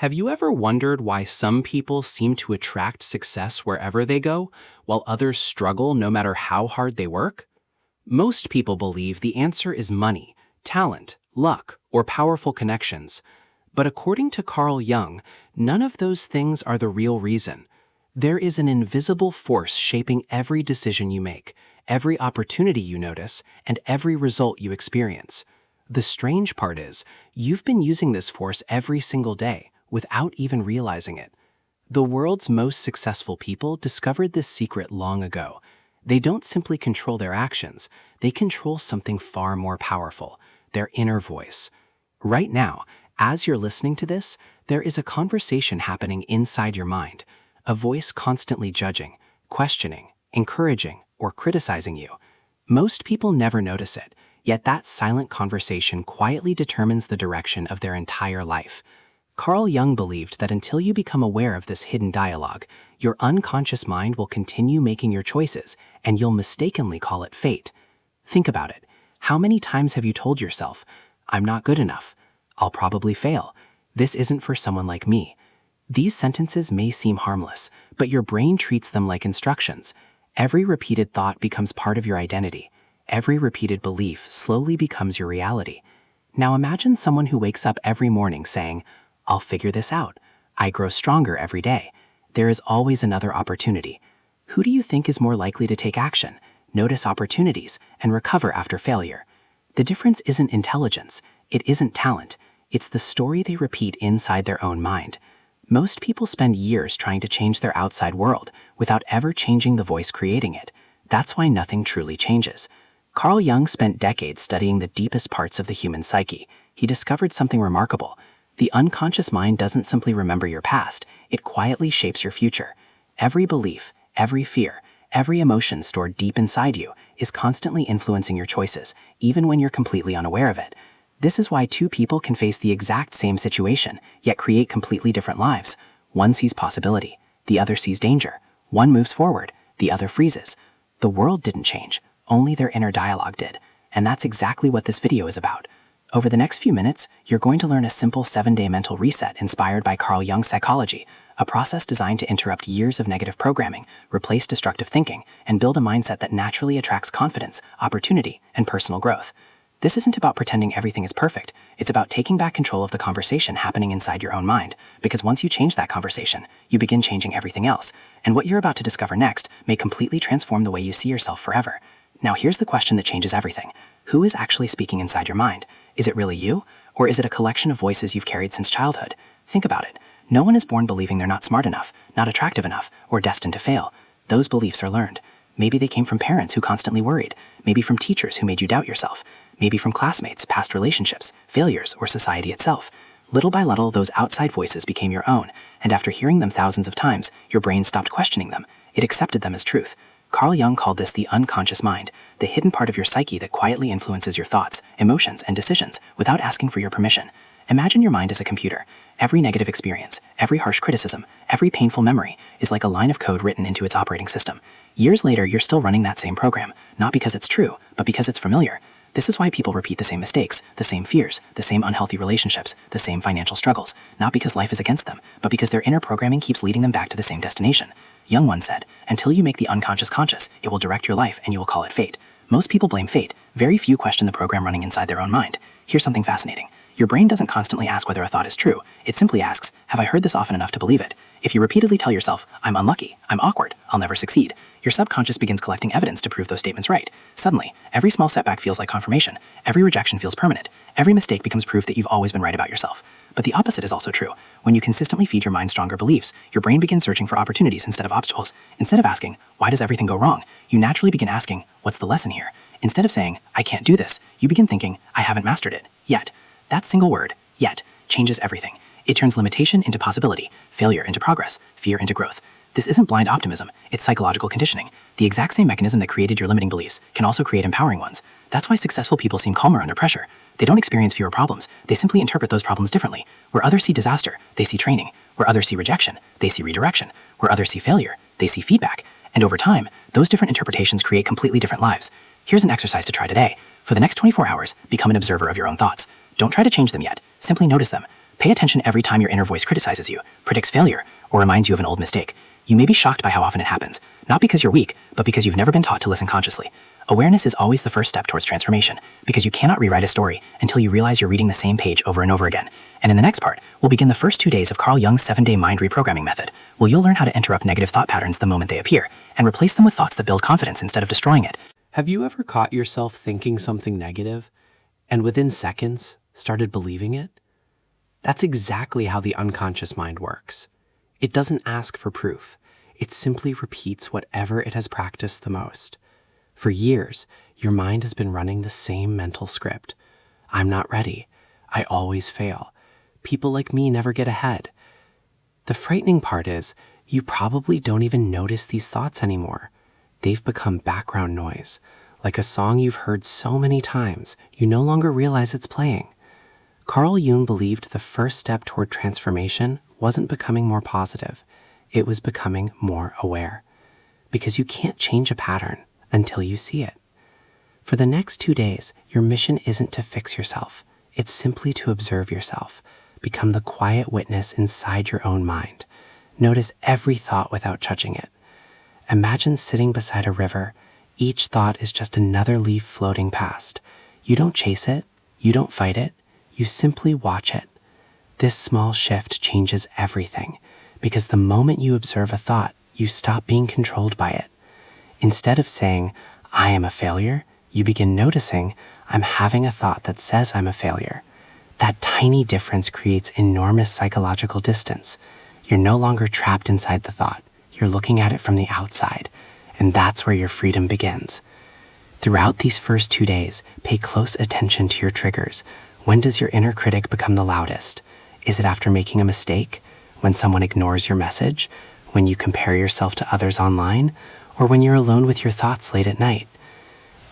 Have you ever wondered why some people seem to attract success wherever they go, while others struggle no matter how hard they work? Most people believe the answer is money, talent, luck, or powerful connections. But according to Carl Jung, none of those things are the real reason. There is an invisible force shaping every decision you make, every opportunity you notice, and every result you experience. The strange part is, you've been using this force every single day, without even realizing it. The world's most successful people discovered this secret long ago. They don't simply control their actions, they control something far more powerful, their inner voice. Right now, as you're listening to this, there is a conversation happening inside your mind, a voice constantly judging, questioning, encouraging, or criticizing you. Most people never notice it, yet that silent conversation quietly determines the direction of their entire life. Carl Jung believed that until you become aware of this hidden dialogue, your unconscious mind will continue making your choices, and you'll mistakenly call it fate. Think about it. How many times have you told yourself, "I'm not good enough. I'll probably fail. This isn't for someone like me." These sentences may seem harmless, but your brain treats them like instructions. Every repeated thought becomes part of your identity. Every repeated belief slowly becomes your reality. Now imagine someone who wakes up every morning saying, "I'll figure this out. I grow stronger every day. There is always another opportunity." Who do you think is more likely to take action, notice opportunities, and recover after failure? The difference isn't intelligence. It isn't talent. It's the story they repeat inside their own mind. Most people spend years trying to change their outside world without ever changing the voice creating it. That's why nothing truly changes. Carl Jung spent decades studying the deepest parts of the human psyche. He discovered something remarkable. The unconscious mind doesn't simply remember your past, it quietly shapes your future. Every belief, every fear, every emotion stored deep inside you is constantly influencing your choices, even when you're completely unaware of it. This is why two people can face the exact same situation, yet create completely different lives. One sees possibility, the other sees danger. One moves forward, the other freezes. The world didn't change, only their inner dialogue did. And that's exactly what this video is about. Over the next few minutes, you're going to learn a simple 7-day mental reset inspired by Carl Jung's psychology, a process designed to interrupt years of negative programming, replace destructive thinking, and build a mindset that naturally attracts confidence, opportunity, and personal growth. This isn't about pretending everything is perfect. It's about taking back control of the conversation happening inside your own mind, because once you change that conversation, you begin changing everything else, and what you're about to discover next may completely transform the way you see yourself forever. Now here's the question that changes everything. Who is actually speaking inside your mind? Is it really you? Or is it a collection of voices you've carried since childhood? Think about it. No one is born believing they're not smart enough, not attractive enough, or destined to fail. Those beliefs are learned. Maybe they came from parents who constantly worried. Maybe from teachers who made you doubt yourself. Maybe from classmates, past relationships, failures, or society itself. Little by little, those outside voices became your own, and after hearing them thousands of times, your brain stopped questioning them. It accepted them as truth. Carl Jung called this the unconscious mind, the hidden part of your psyche that quietly influences your thoughts, emotions, and decisions without asking for your permission. Imagine your mind as a computer. Every negative experience, every harsh criticism, every painful memory is like a line of code written into its operating system. Years later, you're still running that same program, not because it's true, but because it's familiar. This is why people repeat the same mistakes, the same fears, the same unhealthy relationships, the same financial struggles, not because life is against them, but because their inner programming keeps leading them back to the same destination. Jung once said, "Until you make the unconscious conscious, it will direct your life and you will call it fate." Most people blame fate. Very few question the program running inside their own mind. Here's something fascinating. Your brain doesn't constantly ask whether a thought is true. It simply asks, "Have I heard this often enough to believe it?" If you repeatedly tell yourself, "I'm unlucky, I'm awkward, I'll never succeed," your subconscious begins collecting evidence to prove those statements right. Suddenly, every small setback feels like confirmation. Every rejection feels permanent. Every mistake becomes proof that you've always been right about yourself. But the opposite is also true. When you consistently feed your mind stronger beliefs, your brain begins searching for opportunities instead of obstacles. Instead of asking, "Why does everything go wrong?" you naturally begin asking, "What's the lesson here?" Instead of saying, "I can't do this," you begin thinking, "I haven't mastered it yet." That single word, "yet," changes everything. It turns limitation into possibility, failure into progress, fear into growth. This isn't blind optimism, it's psychological conditioning. The exact same mechanism that created your limiting beliefs can also create empowering ones. That's why successful people seem calmer under pressure. They don't experience fewer problems, they simply interpret those problems differently. Where others see disaster, they see training. Where others see rejection, they see redirection. Where others see failure, they see feedback. And over time, those different interpretations create completely different lives. Here's an exercise to try today. For the next 24 hours, become an observer of your own thoughts. Don't try to change them yet, simply notice them. Pay attention every time your inner voice criticizes you, predicts failure, or reminds you of an old mistake. You may be shocked by how often it happens, not because you're weak, but because you've never been taught to listen consciously. Awareness is always the first step towards transformation, because you cannot rewrite a story until you realize you're reading the same page over and over again. And in the next part, we'll begin the first 2 days of Carl Jung's 7-day mind reprogramming method, where you'll learn how to interrupt negative thought patterns the moment they appear, and replace them with thoughts that build confidence instead of destroying it. Have you ever caught yourself thinking something negative, and within seconds, started believing it? That's exactly how the unconscious mind works. It doesn't ask for proof. It simply repeats whatever it has practiced the most. For years, your mind has been running the same mental script. I'm not ready. I always fail. People like me never get ahead. The frightening part is, you probably don't even notice these thoughts anymore. They've become background noise, like a song you've heard so many times, you no longer realize it's playing. Carl Jung believed the first step toward transformation wasn't becoming more positive. It was becoming more aware. Because you can't change a pattern until you see it. For the next 2 days, your mission isn't to fix yourself. It's simply to observe yourself. Become the quiet witness inside your own mind. Notice every thought without judging it. Imagine sitting beside a river. Each thought is just another leaf floating past. You don't chase it. You don't fight it. You simply watch it. This small shift changes everything, because the moment you observe a thought, you stop being controlled by it. Instead of saying, I am a failure, you begin noticing, I'm having a thought that says I'm a failure. That tiny difference creates enormous psychological distance. You're no longer trapped inside the thought. You're looking at it from the outside, and that's where your freedom begins. Throughout these first 2 days, pay close attention to your triggers. When does your inner critic become the loudest? Is it after making a mistake? When someone ignores your message? When you compare yourself to others online? Or when you're alone with your thoughts late at night?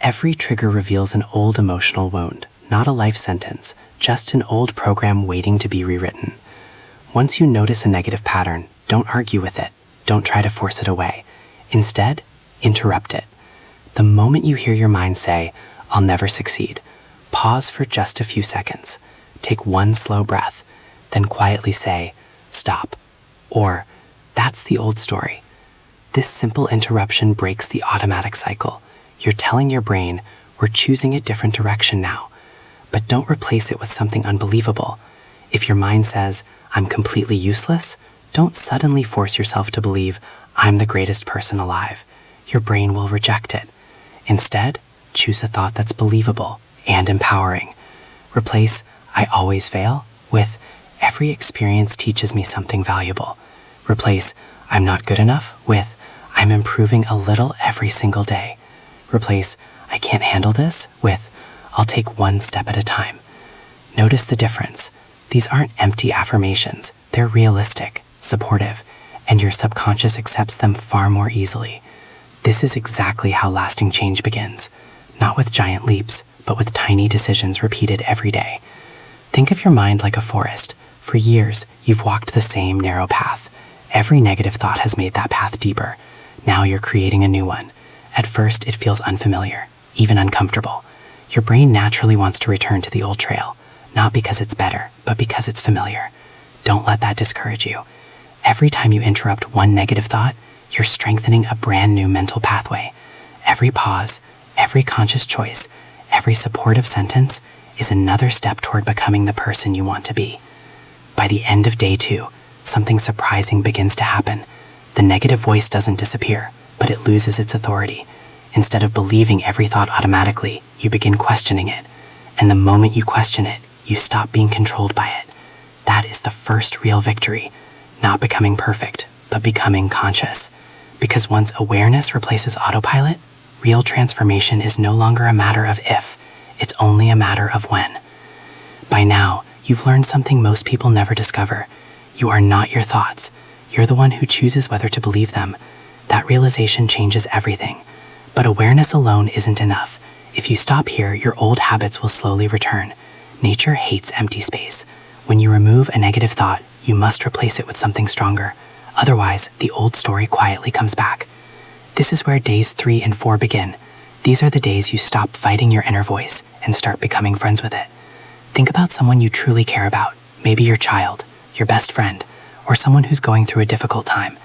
Every trigger reveals an old emotional wound, not a life sentence, just an old program waiting to be rewritten. Once you notice a negative pattern, don't argue with it. Don't try to force it away. Instead, interrupt it. The moment you hear your mind say, I'll never succeed, pause for just a few seconds. Take one slow breath, then quietly say, stop. Or, that's the old story. This simple interruption breaks the automatic cycle. You're telling your brain, we're choosing a different direction now. But don't replace it with something unbelievable. If your mind says, I'm completely useless, don't suddenly force yourself to believe, I'm the greatest person alive. Your brain will reject it. Instead, choose a thought that's believable and empowering. Replace, I always fail, with, every experience teaches me something valuable. Replace, I'm not good enough, with, I'm improving a little every single day. Replace, I can't handle this, with, I'll take one step at a time. Notice the difference. These aren't empty affirmations. They're realistic, supportive, and your subconscious accepts them far more easily. This is exactly how lasting change begins. Not with giant leaps, but with tiny decisions repeated every day. Think of your mind like a forest. For years, you've walked the same narrow path. Every negative thought has made that path deeper. Now you're creating a new one. At first, it feels unfamiliar, even uncomfortable. Your brain naturally wants to return to the old trail, not because it's better, but because it's familiar. Don't let that discourage you. Every time you interrupt one negative thought, you're strengthening a brand new mental pathway. Every pause, every conscious choice, every supportive sentence is another step toward becoming the person you want to be. By the end of day 2, something surprising begins to happen. The negative voice doesn't disappear, but it loses its authority. Instead of believing every thought automatically, you begin questioning it. And the moment you question it, you stop being controlled by it. That is the first real victory. Not becoming perfect, but becoming conscious. Because once awareness replaces autopilot, real transformation is no longer a matter of if, it's only a matter of when. By now, you've learned something most people never discover. You are not your thoughts. You're the one who chooses whether to believe them. That realization changes everything. But awareness alone isn't enough. If you stop here, your old habits will slowly return. Nature hates empty space. When you remove a negative thought, you must replace it with something stronger. Otherwise, the old story quietly comes back. This is where days 3 and 4 begin. These are the days you stop fighting your inner voice and start becoming friends with it. Think about someone you truly care about. Maybe your child, your best friend, or someone who's going through a difficult time.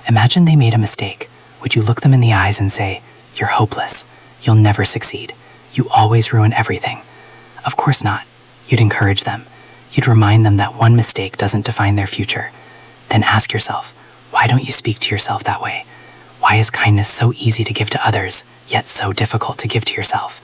Imagine they made a mistake. Would you look them in the eyes and say, "You're hopeless. You'll never succeed. You always ruin everything"? Of course not. You'd encourage them. You'd remind them that one mistake doesn't define their future. Then ask yourself, why don't you speak to yourself that way? Why is kindness so easy to give to others, yet so difficult to give to yourself?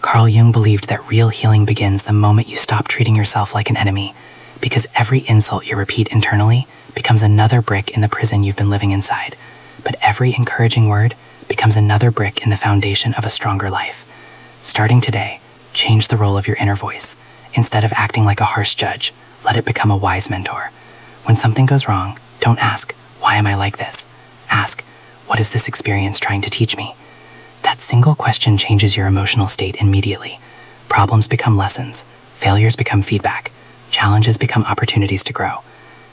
Carl Jung believed that real healing begins the moment you stop treating yourself like an enemy, because every insult you repeat internally becomes another brick in the prison you've been living inside. But every encouraging word becomes another brick in the foundation of a stronger life. Starting today, change the role of your inner voice. Instead of acting like a harsh judge, let it become a wise mentor. When something goes wrong, don't ask, "Why am I like this?" Ask, "What is this experience trying to teach me?" That single question changes your emotional state immediately. Problems become lessons, failures become feedback, challenges become opportunities to grow.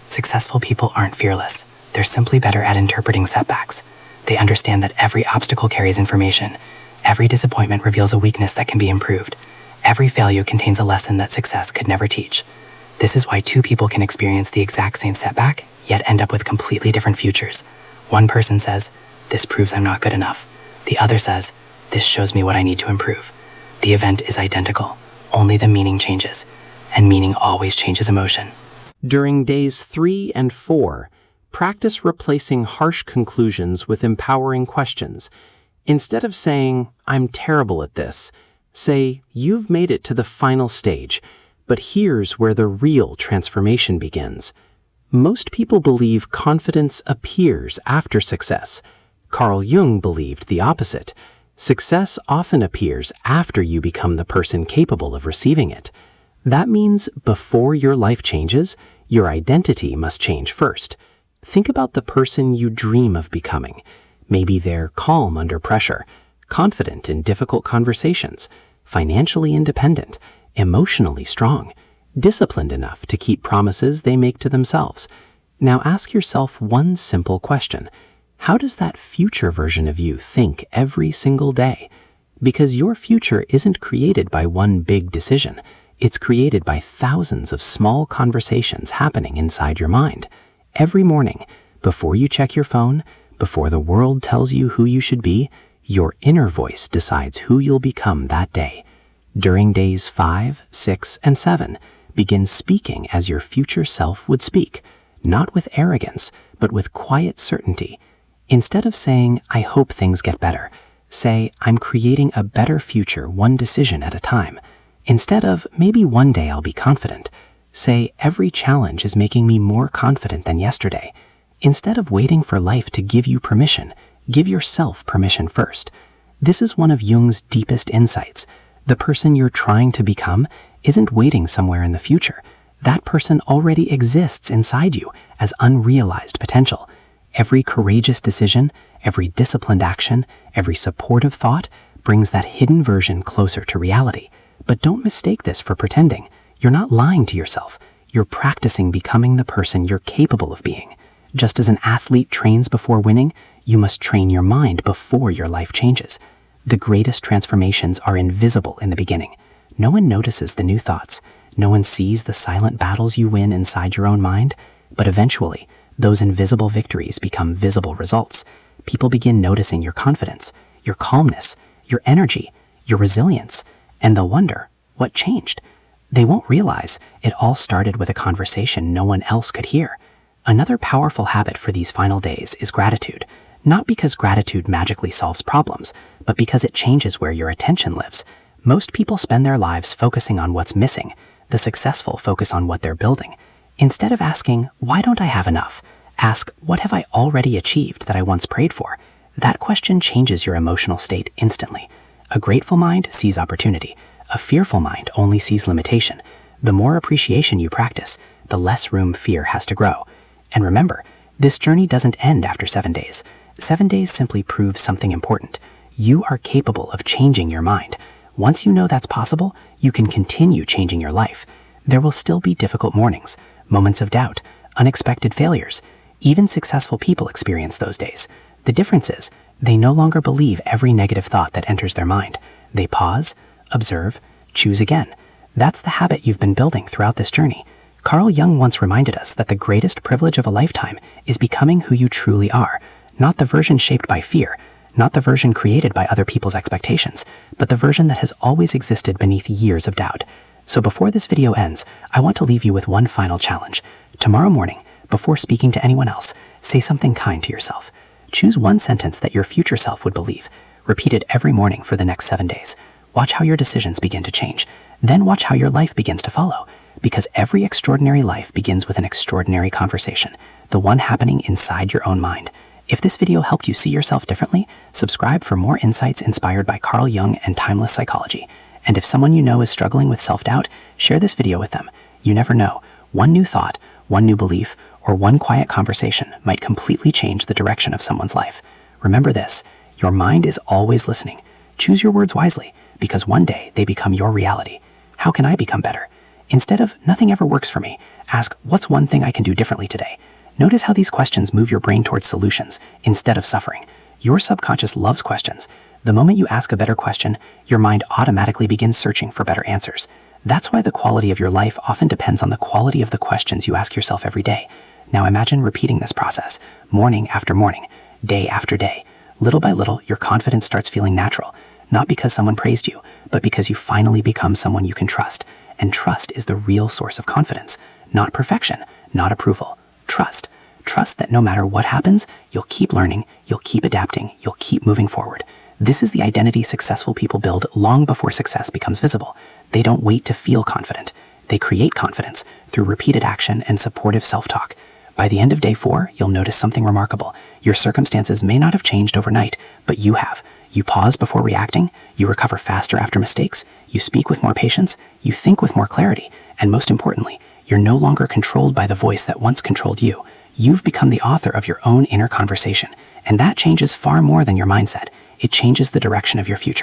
Successful people aren't fearless. They're simply better at interpreting setbacks. They understand that every obstacle carries information. Every disappointment reveals a weakness that can be improved. Every failure contains a lesson that success could never teach. This is why two people can experience the exact same setback, yet end up with completely different futures. One person says, "This proves I'm not good enough." The other says, "This shows me what I need to improve." The event is identical, only the meaning changes, and meaning always changes emotion. During days 3 and 4, practice replacing harsh conclusions with empowering questions. Instead of saying, "I'm terrible at this," say, "You've made it to the final stage, but here's where the real transformation begins." Most people believe confidence appears after success. Carl Jung believed the opposite. Success often appears after you become the person capable of receiving it. That means before your life changes, your identity must change first. Think about the person you dream of becoming. Maybe they're calm under pressure, confident in difficult conversations, financially independent, emotionally strong, disciplined enough to keep promises they make to themselves. Now ask yourself one simple question. How does that future version of you think every single day? Because your future isn't created by one big decision. It's created by thousands of small conversations happening inside your mind. Every morning, before you check your phone, before the world tells you who you should be, your inner voice decides who you'll become that day. During days 5, 6, and 7, begin speaking as your future self would speak, not with arrogance, but with quiet certainty. Instead of saying, "I hope things get better," say, "I'm creating a better future one decision at a time." Instead of, "Maybe one day I'll be confident," say, "Every challenge is making me more confident than yesterday." Instead of waiting for life to give you permission, give yourself permission first. This is one of Jung's deepest insights. The person you're trying to become isn't waiting somewhere in the future. That person already exists inside you as unrealized potential. Every courageous decision, every disciplined action, every supportive thought brings that hidden version closer to reality. But don't mistake this for pretending. You're not lying to yourself. You're practicing becoming the person you're capable of being. Just as an athlete trains before winning, you must train your mind before your life changes. The greatest transformations are invisible in the beginning. No one notices the new thoughts. No one sees the silent battles you win inside your own mind. But eventually, those invisible victories become visible results. People begin noticing your confidence, your calmness, your energy, your resilience, and they'll wonder, what changed? They won't realize it all started with a conversation no one else could hear. Another powerful habit for these final days is gratitude. Not because gratitude magically solves problems, but because it changes where your attention lives. Most people spend their lives focusing on what's missing. The successful focus on what they're building. Instead of asking, "Why don't I have enough?" ask, "What have I already achieved that I once prayed for?" That question changes your emotional state instantly. A grateful mind sees opportunity. A fearful mind only sees limitation. The more appreciation you practice, the less room fear has to grow. And remember, this journey doesn't end after 7 days. 7 days simply proves something important. You are capable of changing your mind. Once you know that's possible, you can continue changing your life. There will still be difficult mornings, moments of doubt, unexpected failures. Even successful people experience those days. The difference is, they no longer believe every negative thought that enters their mind. They pause, observe, choose again. That's the habit you've been building throughout this journey. Carl Jung once reminded us that the greatest privilege of a lifetime is becoming who you truly are, not the version shaped by fear, not the version created by other people's expectations, but the version that has always existed beneath years of doubt. So before this video ends, I want to leave you with one final challenge. Tomorrow morning, before speaking to anyone else, say something kind to yourself. Choose one sentence that your future self would believe. Repeat it every morning for the next 7 days. Watch how your decisions begin to change. Then watch how your life begins to follow. Because every extraordinary life begins with an extraordinary conversation, the one happening inside your own mind. If this video helped you see yourself differently, subscribe for more insights inspired by Carl Jung and timeless psychology. And if someone you know is struggling with self-doubt, share this video with them. You never know. One new thought, one new belief, or one quiet conversation might completely change the direction of someone's life. Remember this, your mind is always listening. Choose your words wisely, because one day they become your reality. How can I become better? Instead of nothing ever works for me, ask what's one thing I can do differently today? Notice how these questions move your brain towards solutions instead of suffering. Your subconscious loves questions. The moment you ask a better question, your mind automatically begins searching for better answers. That's why the quality of your life often depends on the quality of the questions you ask yourself every day. Now imagine repeating this process, morning after morning, day after day. Little by little, your confidence starts feeling natural, not because someone praised you, but because you finally become someone you can trust. And trust is the real source of confidence, not perfection, not approval. Trust. Trust that no matter what happens, you'll keep learning, you'll keep adapting, you'll keep moving forward. This is the identity successful people build long before success becomes visible. They don't wait to feel confident. They create confidence through repeated action and supportive self-talk. By the end of day 4, you'll notice something remarkable. Your circumstances may not have changed overnight, but you have. You pause before reacting, you recover faster after mistakes, you speak with more patience, you think with more clarity, and most importantly, you're no longer controlled by the voice that once controlled you. You've become the author of your own inner conversation, and that changes far more than your mindset. It changes the direction of your future.